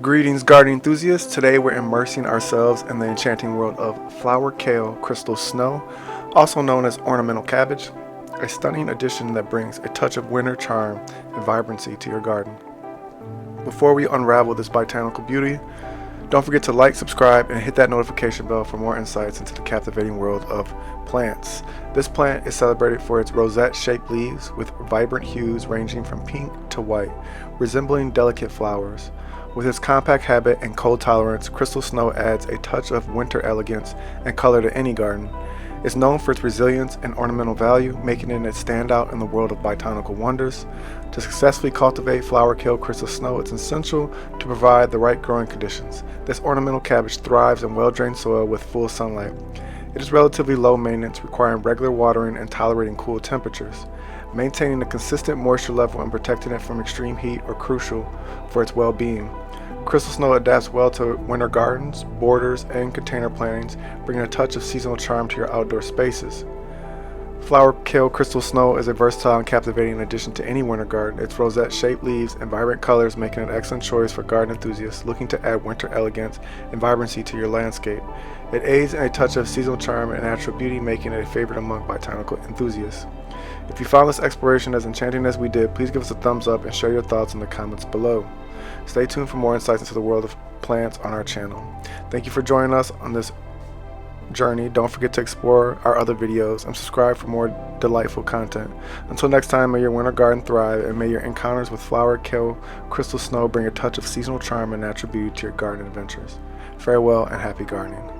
Greetings, gardening enthusiasts. Today we're immersing ourselves in the enchanting world of flower kale crystal snow, also known as ornamental cabbage, a stunning addition that brings a touch of winter charm and vibrancy to your garden. Before we unravel this botanical beauty, don't forget to like, subscribe, and hit that notification bell for more insights into the captivating world of plants. This plant is celebrated for its rosette-shaped leaves with vibrant hues ranging from pink to white, resembling delicate flowers. With its compact habit and cold tolerance, crystal snow adds a touch of winter elegance and color to any garden. It's known for its resilience and ornamental value, making it a standout in the world of botanical wonders. To successfully cultivate flower kale crystal snow, it's essential to provide the right growing conditions. This ornamental cabbage thrives in well-drained soil with full sunlight. It is relatively low maintenance, requiring regular watering and tolerating cool temperatures. Maintaining a consistent moisture level and protecting it from extreme heat are crucial for its well-being. Crystal snow adapts well to winter gardens, borders, and container plantings, bringing a touch of seasonal charm to your outdoor spaces. Flower kale crystal snow is a versatile and captivating addition to any winter garden. Its rosette-shaped leaves and vibrant colors make it an excellent choice for garden enthusiasts looking to add winter elegance and vibrancy to your landscape. It aids in a touch of seasonal charm and natural beauty, making it a favorite among botanical enthusiasts. If you found this exploration as enchanting as we did, please give us a thumbs up and share your thoughts in the comments below. Stay tuned for more insights into the world of plants on our channel. Thank you for joining us on this journey. Don't forget to explore our other videos and subscribe for more delightful content. Until next time, may your winter garden thrive, and may your encounters with flower kale crystal snow bring a touch of seasonal charm and natural beauty to your garden adventures. Farewell and happy gardening.